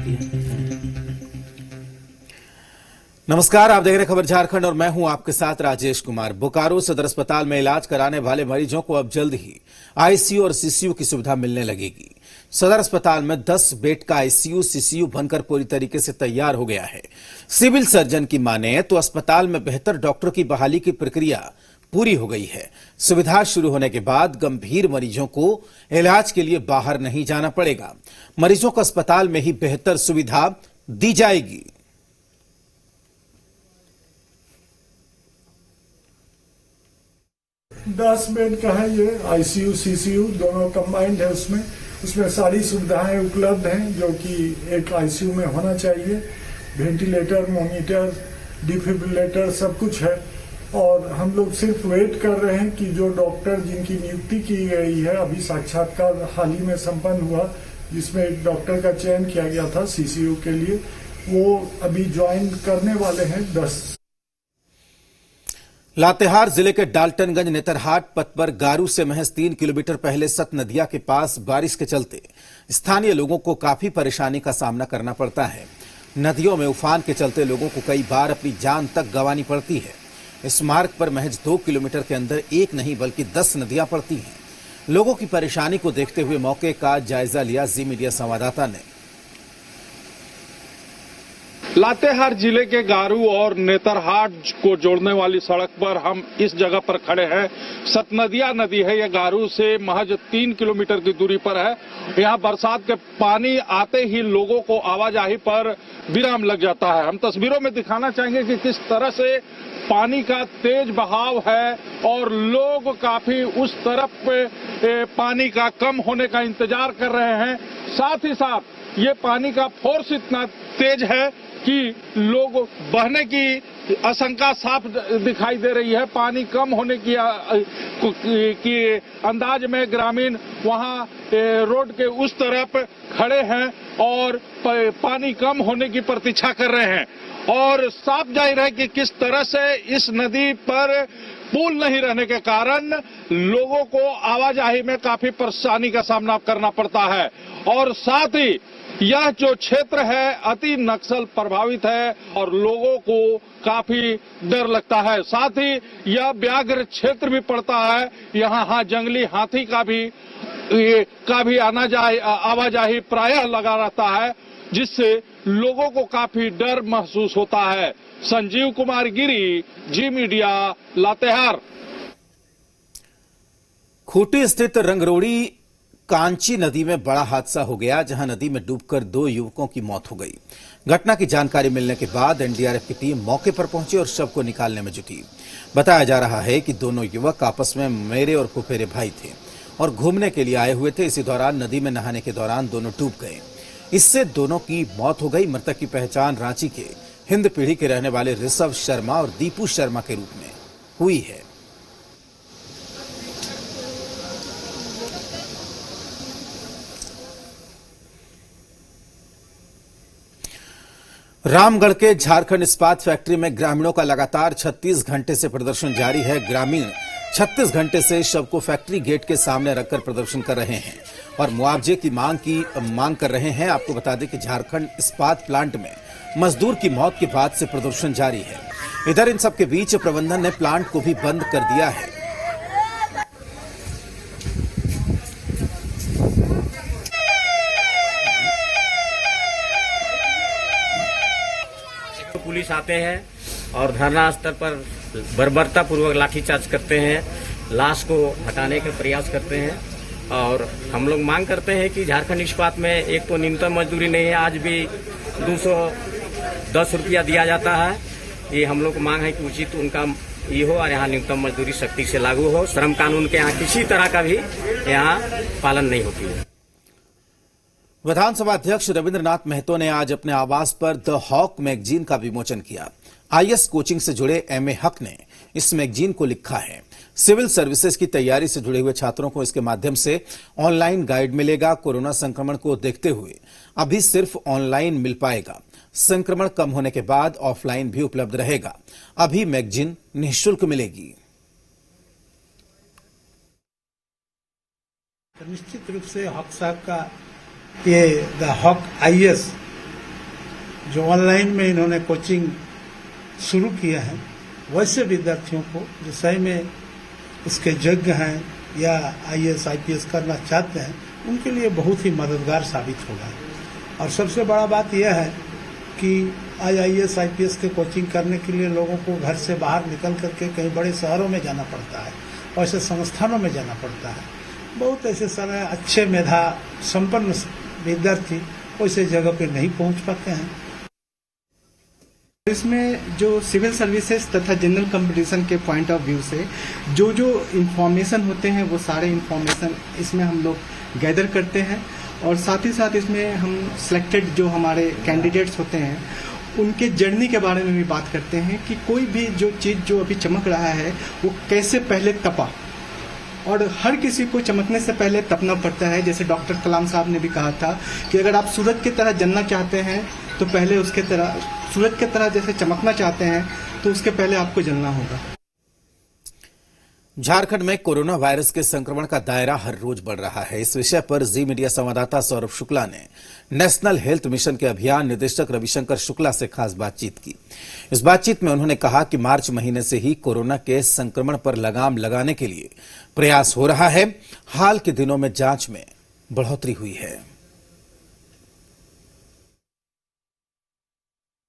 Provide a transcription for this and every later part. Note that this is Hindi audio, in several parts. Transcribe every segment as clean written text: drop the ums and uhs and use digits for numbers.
जाती है। नमस्कार, आप देख रहे हैं खबर झारखंड और मैं हूं आपके साथ राजेश कुमार। बोकारो सदर अस्पताल में इलाज कराने वाले मरीजों को अब जल्द ही आईसीयू और सीसीयू की सुविधा मिलने लगेगी। सदर अस्पताल में 10 बेड का आईसीयू सीसीयू बनकर पूरी तरीके से तैयार हो गया है। सिविल सर्जन की माने तो अस्पताल में बेहतर डॉक्टर की बहाली की प्रक्रिया पूरी हो गई है। सुविधा शुरू होने के बाद गंभीर मरीजों को इलाज के लिए बाहर नहीं जाना पड़ेगा। मरीजों को अस्पताल में ही बेहतर सुविधा दी जाएगी। दस बेड का है ये आईसीयू सीसीयू दोनों कंबाइंड है। उसमें सारी सुविधाएं उपलब्ध हैं जो कि एक आईसीयू में होना चाहिए। वेंटिलेटर, मॉनिटर, डिफिब्रिलेटर सब कुछ है और हम लोग सिर्फ वेट कर रहे हैं कि जो डॉक्टर जिनकी नियुक्ति की गई है, अभी साक्षात्कार हाल ही में संपन्न हुआ जिसमें एक डॉक्टर का चयन किया गया था सीसीयू के लिए, वो अभी ज्वाइन करने वाले हैं 10। लातेहार जिले के डाल्टनगंज नेतरहाट पथ पर गारू से महज 3 किलोमीटर पहले सत नदिया के पास बारिश के चलते स्थानीय लोगों को काफी परेशानी का सामना करना पड़ता है। नदियों में उफान के चलते लोगों को कई बार अपनी जान तक गंवानी पड़ती है। इस मार्ग पर महज 2 किलोमीटर के अंदर एक नहीं बल्कि 10 नदियां पड़ती हैं। लोगों की परेशानी को देखते हुए मौके का जायजा लिया जी मीडिया संवाददाता ने। लातेहार जिले के गारू और नेतरहाट को जोड़ने वाली सड़क पर हम इस जगह पर खड़े हैं। सतनदिया नदी है, यह गारू से महज 3 किलोमीटर की दूरी पर है। यहाँ बरसात के पानी आते ही लोगों को आवाजाही पर विराम लग जाता है। हम तस्वीरों में दिखाना चाहेंगे कि किस तरह से पानी का तेज बहाव है और लोग काफी उस तरफ पानी का कम होने का इंतजार कर रहे हैं। साथ ही साथ ये पानी का फोर्स इतना तेज है कि लोग बहने की आशंका साफ दिखाई दे रही है। पानी कम होने की अंदाज में ग्रामीण वहां रोड के उस तरफ खड़े हैं और पानी कम होने की प्रतीक्षा कर रहे हैं। और साफ जाहिर है कि किस तरह से इस नदी पर पुल नहीं रहने के कारण लोगों को आवाजाही में काफी परेशानी का सामना करना पड़ता है। और साथ ही यह जो क्षेत्र है अति नक्सल प्रभावित है और लोगों को काफी डर लगता है। साथ ही यह व्याघ्र क्षेत्र भी पड़ता है। यहाँ जंगली हाथी का भी आवाजाही प्रायः लगा रहता है, जिससे लोगों को काफी डर महसूस होता है। संजीव कुमार गिरी, जी मीडिया, लातेहार। खूंटी स्थित रंगरोड़ी कांची नदी में बड़ा हादसा हो गया, जहां नदी में डूबकर 2 युवकों की मौत हो गई। घटना की जानकारी मिलने के बाद एनडीआरएफ की टीम मौके पर पहुंची और शव को निकालने में जुटी। बताया जा रहा है कि दोनों युवक आपस में मेरे और फुफेरे भाई थे और घूमने के लिए आए हुए थे। इसी दौरान नदी में नहाने के दौरान दोनों डूब गए। इससे दोनों की मौत हो गई। मृतक की पहचान रांची के हिंद पीढ़ी के रहने वाले ऋषभ शर्मा और दीपू शर्मा के रूप में हुई है। रामगढ़ के झारखंड इस्पात फैक्ट्री में ग्रामीणों का लगातार 36 घंटे से प्रदर्शन जारी है। ग्रामीण 36 घंटे से शव को फैक्ट्री गेट के सामने रखकर प्रदर्शन कर रहे हैं और मुआवजे की मांग कर रहे हैं। आपको बता दें कि झारखंड इस्पात प्लांट में मजदूर की मौत के बाद से प्रदर्शन जारी है। इधर इन सब के बीच प्रबंधन ने प्लांट को भी बंद कर दिया है। पुलिस आते हैं और धरना स्थल पर बर्बरता पूर्वक लाठीचार्ज करते हैं, लाश को हटाने का प्रयास करते हैं। और हम लोग मांग करते हैं कि झारखंड इस्पात में एक तो न्यूनतम मजदूरी नहीं है, आज भी 210 रुपया दिया जाता है। ये हम लोग को मांग है कि उचित उनका ये हो और यहाँ न्यूनतम मजदूरी सख्ती से लागू हो। श्रम कानून के यहाँ किसी तरह का भी यहाँ पालन नहीं होती है। विधानसभा अध्यक्ष रविंद्रनाथ महतो ने आज अपने आवास पर द हॉक मैगजीन का विमोचन किया। आईएएस कोचिंग से जुड़े एमए हक ने इस मैगजीन को लिखा है। सिविल सर्विसेज की तैयारी से जुड़े हुए छात्रों को इसके माध्यम से ऑनलाइन गाइड मिलेगा। कोरोना संक्रमण को देखते हुए अभी सिर्फ ऑनलाइन मिल पाएगा। संक्रमण कम होने के बाद ऑफलाइन भी उपलब्ध रहेगा। अभी मैगजीन निःशुल्क मिलेगी। निश्चित रूप से हक साहब का ये द हक आईएएस जो ऑनलाइन में इन्होंने कोचिंग शुरू किया है, वैसे विद्यार्थियों को जो सही में इसके योग्य हैं या IAS IPS करना चाहते हैं, उनके लिए बहुत ही मददगार साबित होगा। और सबसे बड़ा बात यह है कि IAS IPS के कोचिंग करने के लिए लोगों को घर से बाहर निकल करके कहीं बड़े शहरों में जाना पड़ता है, ऐसे संस्थानों में जाना पड़ता है। बहुत ऐसे सारे अच्छे मेधा संपन्न विद्यार्थी वैसे जगह पे नहीं पहुंच पाते हैं। इसमें जो सिविल सर्विसेज तथा जनरल कंपटीशन के पॉइंट ऑफ व्यू से जो इंफॉर्मेशन होते हैं वो सारे इंफॉर्मेशन इसमें हम लोग गैदर करते हैं, और साथ ही साथ इसमें हम सिलेक्टेड जो हमारे कैंडिडेट्स होते हैं उनके जर्नी के बारे में भी बात करते हैं कि कोई भी जो चीज़ जो अभी चमक रहा है वो कैसे पहले तपा, और हर किसी को चमकने से पहले तपना पड़ता है। जैसे डॉक्टर कलाम साहब ने भी कहा था कि अगर आप सूरज की तरह जलना चाहते हैं तो पहले उसके तरह सूरज की तरह जैसे चमकना चाहते हैं तो उसके पहले आपको जलना होगा। झारखंड में कोरोना वायरस के संक्रमण का दायरा हर रोज बढ़ रहा है। इस विषय पर जी मीडिया संवाददाता सौरभ शुक्ला ने नेशनल हेल्थ मिशन के अभियान निदेशक रविशंकर शुक्ला से खास बातचीत की। इस बातचीत में उन्होंने कहा कि मार्च महीने से ही कोरोना के संक्रमण पर लगाम लगाने के लिए प्रयास हो रहा है। हाल के दिनों में जांच में बढ़ोतरी हुई है।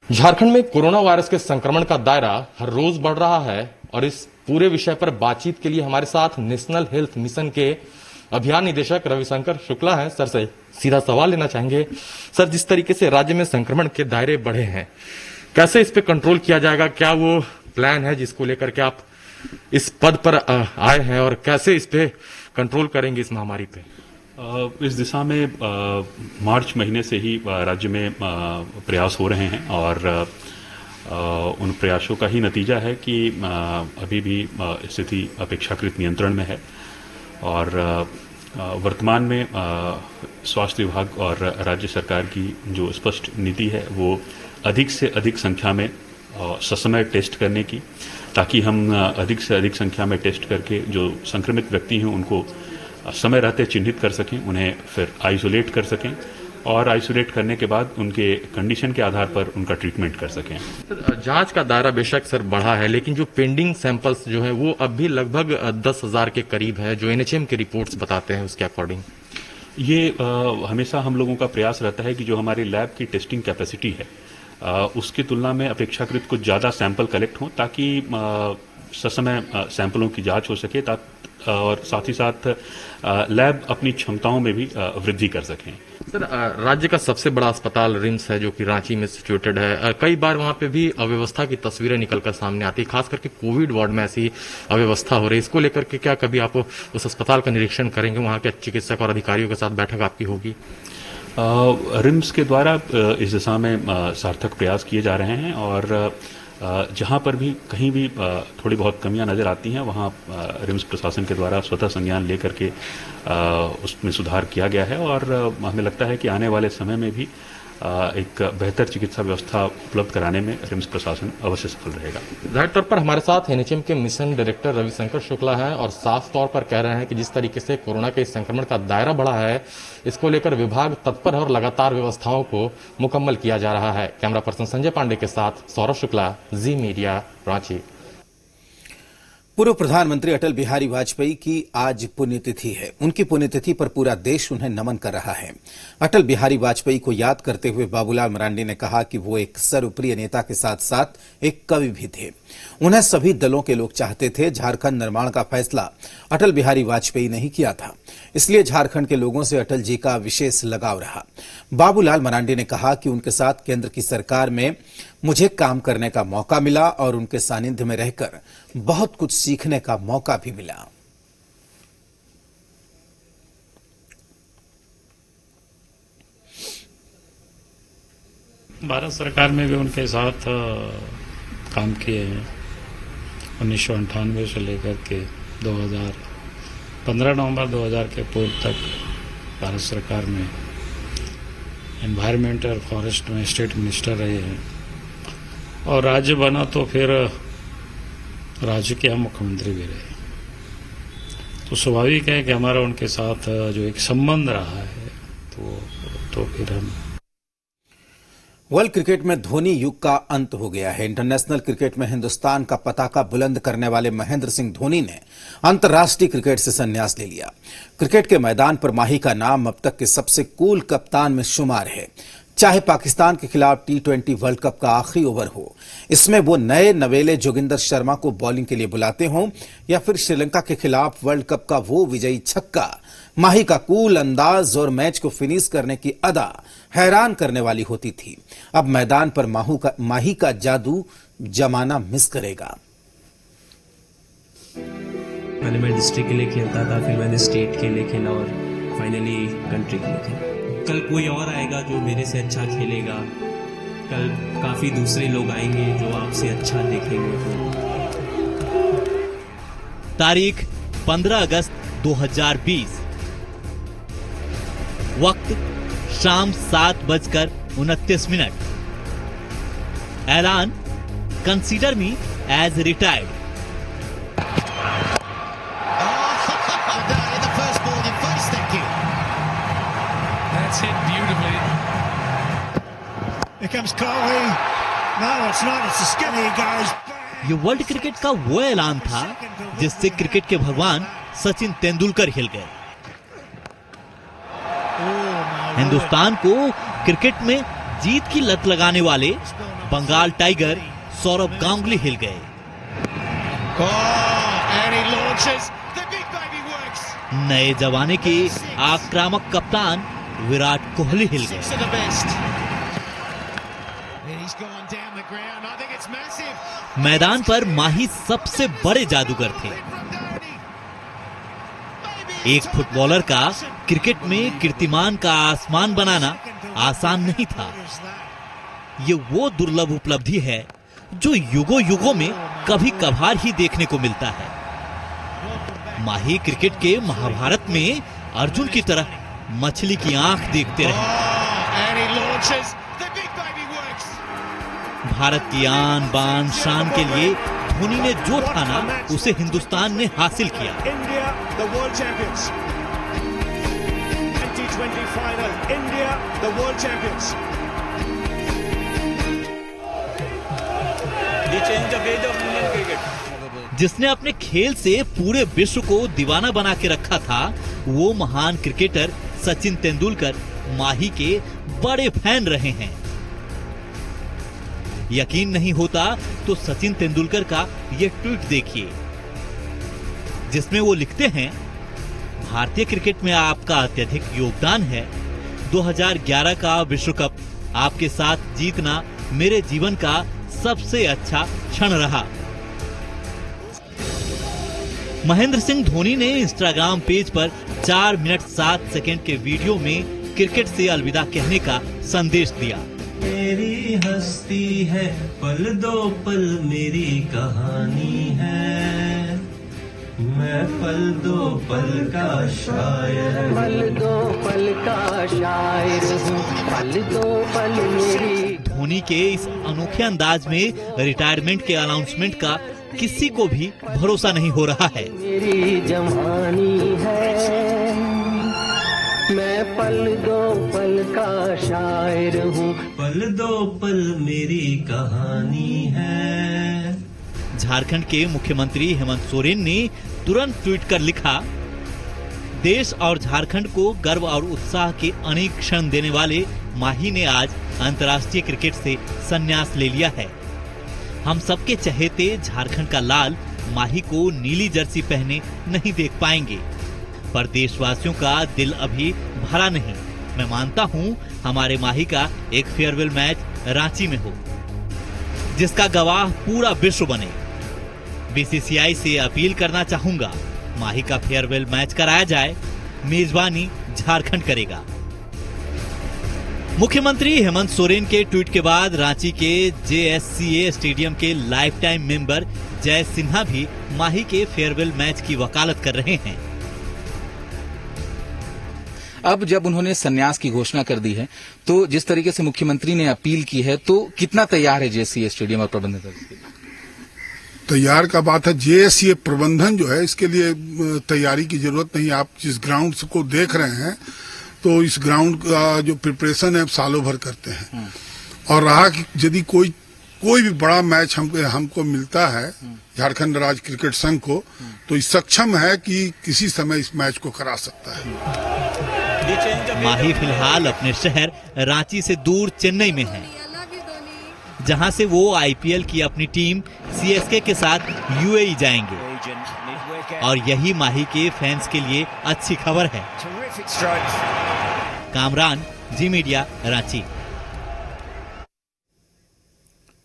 झारखंड में कोरोना वायरस के संक्रमण का दायरा हर रोज बढ़ रहा है, और इस पूरे विषय पर बातचीत के लिए हमारे साथ नेशनल हेल्थ मिशन के अभियान निदेशक रविशंकर शुक्ला हैं। सर से सीधा सवाल लेना चाहेंगे। सर, जिस तरीके से राज्य में संक्रमण के दायरे बढ़े हैं, कैसे इस पे कंट्रोल किया जाएगा? क्या वो प्लान है जिसको लेकर के आप इस पद पर आए हैं, और कैसे इस पे कंट्रोल करेंगे इस महामारी पे? इस दिशा में मार्च महीने से ही राज्य में प्रयास हो रहे हैं, और उन प्रयासों का ही नतीजा है कि अभी भी स्थिति अपेक्षाकृत नियंत्रण में है। और वर्तमान में स्वास्थ्य विभाग और राज्य सरकार की जो स्पष्ट नीति है वो अधिक से अधिक संख्या में ससमय टेस्ट करने की, ताकि हम अधिक से अधिक संख्या में टेस्ट करके जो संक्रमित व्यक्ति हैं उनको समय रहते चिन्हित कर सकें, उन्हें फिर आइसोलेट कर सकें, और आइसोलेट करने के बाद उनके कंडीशन के आधार पर उनका ट्रीटमेंट कर सकें। जांच का दायरा बेशक सर बढ़ा है, लेकिन जो पेंडिंग सैंपल्स जो है वो अब भी लगभग 10,000 के करीब है, जो NHM के रिपोर्ट्स बताते हैं उसके अकॉर्डिंग। ये हमेशा हम लोगों का प्रयास रहता है कि जो हमारी लैब की टेस्टिंग कैपेसिटी है उसकी तुलना में अपेक्षाकृत कुछ ज़्यादा सैंपल कलेक्ट हों, ताकि ससमय सैंपलों की जांच हो सके, और साथ ही साथ लैब अपनी क्षमताओं में भी वृद्धि कर सकें। सर, राज्य का सबसे बड़ा अस्पताल रिम्स है जो कि रांची में सिचुएटेड है। कई बार वहां पे भी अव्यवस्था की तस्वीरें निकलकर सामने आती है, खास करके कोविड वार्ड में ऐसी अव्यवस्था हो रही है। इसको लेकर के क्या कभी आप उस अस्पताल का निरीक्षण करेंगे? वहां के चिकित्सक और अधिकारियों के साथ बैठक आपकी होगी? रिम्स के द्वारा इस दिशा में सार्थक प्रयास किए जा रहे हैं, और जहां पर भी कहीं भी थोड़ी बहुत कमियां नजर आती हैं वहां रिम्स प्रशासन के द्वारा स्वतः संज्ञान लेकर के उसमें सुधार किया गया है, और हमें लगता है कि आने वाले समय में भी एक बेहतर चिकित्सा व्यवस्था उपलब्ध कराने में रिम्स प्रशासन अवश्य सफल रहेगा। जाहिर तौर पर हमारे साथ NHM के मिशन डायरेक्टर रविशंकर शुक्ला हैं, और साफ तौर पर कह रहे हैं कि जिस तरीके से कोरोना के संक्रमण का दायरा बढ़ा है, इसको लेकर विभाग तत्पर है और लगातार व्यवस्थाओं को मुकम्मल किया जा रहा है। कैमरा पर्सन संजय पांडे के साथ सौरभ शुक्ला, जी मीडिया, रांची। पूर्व प्रधानमंत्री अटल बिहारी वाजपेयी की आज पुण्यतिथि है। उनकी पुण्यतिथि पर पूरा देश उन्हें नमन कर रहा है। अटल बिहारी वाजपेयी को याद करते हुए बाबूलाल मरांडी ने कहा कि वो एक सर्वप्रिय नेता के साथ साथ एक कवि भी थे। उन्हें सभी दलों के लोग चाहते थे। झारखंड निर्माण का फैसला अटल बिहारी वाजपेयी ने ही किया था, इसलिए झारखंड के लोगों से अटल जी का विशेष लगाव रहा। बाबूलाल मरांडी ने कहा कि उनके साथ केंद्र की सरकार में मुझे काम करने का मौका मिला और उनके सानिध्य में रहकर बहुत कुछ सीखने का मौका भी मिला। भारत सरकार में भी उनके साथ काम किए हैं। 1998 से लेकर के 15 नवंबर 2000 के पूर्व तक भारत सरकार में एनवायरमेंट और फॉरेस्ट में स्टेट मिनिस्टर रहे हैं, और राज्य बना तो फिर राज्य के हम मुख्यमंत्री भी रहे। तो स्वाभाविक है कि हमारा उनके साथ जो एक संबंध रहा है तो फिर हम। वर्ल्ड क्रिकेट में धोनी युग का अंत हो गया है। इंटरनेशनल क्रिकेट में हिंदुस्तान का पताका बुलंद करने वाले महेंद्र सिंह धोनी ने अंतर्राष्ट्रीय क्रिकेट से संन्यास ले लिया। क्रिकेट के मैदान पर माही का नाम अब तक के सबसे कूल कप्तान में शुमार है। चाहे पाकिस्तान के खिलाफ T20 वर्ल्ड कप का आखिरी ओवर हो, इसमें वो नए नवेले जोगिंदर शर्मा को बॉलिंग के लिए बुलाते हों, या फिर श्रीलंका के खिलाफ वर्ल्ड कप का वो विजयी छक्का, माही का कूल अंदाज और मैच को फिनिश करने की अदा हैरान करने वाली होती थी। अब मैदान पर माही का जादू जमाना मिस करेगा। पहले मैं डिस्ट्रिक्ट के लिए खेलता था, फिर मैंने स्टेट के लिए खेला और फाइनली कंट्री के लिए खेला। कल कोई और आएगा जो मेरे से अच्छा खेलेगा, कल काफी दूसरे लोग आएंगे जो आपसे अच्छा देखेंगे। तारीख 15 अगस्त 2020, वक्त शाम 7:29। ऐलान, कंसीडर मी एज रिटायर्ड। ये वर्ल्ड क्रिकेट का वो ऐलान था जिससे क्रिकेट के भगवान सचिन तेंदुलकर हिल गए। हिंदुस्तान को क्रिकेट में जीत की लत लगाने वाले बंगाल टाइगर सौरव गांगुली हिल गए। नए जमाने के आक्रामक कप्तान विराट कोहली हिल गए। मैदान पर माही सबसे बड़े जादूगर थे। एक फुटबॉलर का क्रिकेट में कीर्तिमान का आसमान बनाना आसान नहीं था। ये वो दुर्लभ उपलब्धि है जो युगों युगों में कभी कभार ही देखने को मिलता है। माही क्रिकेट के महाभारत में अर्जुन की तरह मछली की आंख देखते रहे। भारत की आन बान शान के लिए धोनी ने जो ठाना उसे हिंदुस्तान ने हासिल किया। India the world champions, 2020 final, India the world champions. ये change the phase of Indian cricket. जिसने अपने खेल से पूरे विश्व को दीवाना बना के रखा था, वो महान क्रिकेटर सचिन तेंदुलकर माही के बड़े फैन रहे हैं। यकीन नहीं होता तो सचिन तेंदुलकर का ये ट्वीट देखिए, जिसमें वो लिखते हैं, भारतीय क्रिकेट में आपका अत्यधिक योगदान है। 2011 का विश्व कप आपके साथ जीतना मेरे जीवन का सबसे अच्छा क्षण रहा। महेंद्र सिंह धोनी ने इंस्टाग्राम पेज पर 4 मिनट 7 सेकंड के वीडियो में क्रिकेट से अलविदा कहने का संदेश दिया। मेरी हस्ती है, पल दो पल मेरी कहानी है, मैं पल दो पल का शायर, पल दो पल का शायर हूँ, पल दो पल मेरी। धोनी के इस अनोखे अंदाज में रिटायरमेंट के अनाउंसमेंट का किसी को भी भरोसा नहीं हो रहा है। मेरी जवानी है, मैं पल दो पल का शायर हूँ, पल दो पल मेरी कहानी है। झारखंड के मुख्यमंत्री हेमंत सोरेन ने तुरंत ट्वीट कर लिखा, देश और झारखंड को गर्व और उत्साह के अनेक क्षण देने वाले माही ने आज अंतर्राष्ट्रीय क्रिकेट से संन्यास ले लिया है। हम सबके चहेते झारखंड का लाल माही को नीली जर्सी पहने नहीं देख पाएंगे, पर देशवासियों का दिल अभी भरा नहीं। मैं मानता हूँ हमारे माही का एक फेयरवेल मैच रांची में हो, जिसका गवाह पूरा विश्व बने। बीसीसीआई से अपील करना चाहूंगा, माही का फेयरवेल मैच कराया जाए। मेजबानी झारखंड करेगा। मुख्यमंत्री हेमंत सोरेन के ट्वीट के बाद रांची के JSCA स्टेडियम के लाइफ टाइम मेंबर जय सिन्हा भी माही के फेयरवेल मैच की वकालत कर रहे हैं। अब जब उन्होंने संन्यास की घोषणा कर दी है, तो जिस तरीके से मुख्यमंत्री ने अपील की है, तो कितना तैयार है JSCA स्टेडियम और प्रबंधन? तैयार का बात है, JSCA प्रबंधन जो है इसके लिए तैयारी की जरूरत नहीं। आप जिस ग्राउंड को देख रहे हैं, तो इस ग्राउंड का जो प्रिपरेशन है सालों भर करते हैं। और रहा कि यदि कोई भी बड़ा मैच हमको मिलता है झारखंड राज्य क्रिकेट संघ को, तो सक्षम है कि किसी समय इस मैच को करा सकता है। माही फिलहाल अपने शहर रांची से दूर चेन्नई में है, जहां से वो आईपीएल की अपनी टीम सीएसके के साथ यूएई जाएंगे, और यही माही के फैंस के लिए अच्छी खबर है। कामरान, जी मीडिया, रांची।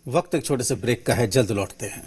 वक्त एक छोटे से ब्रेक का है, जल्द लौटते हैं।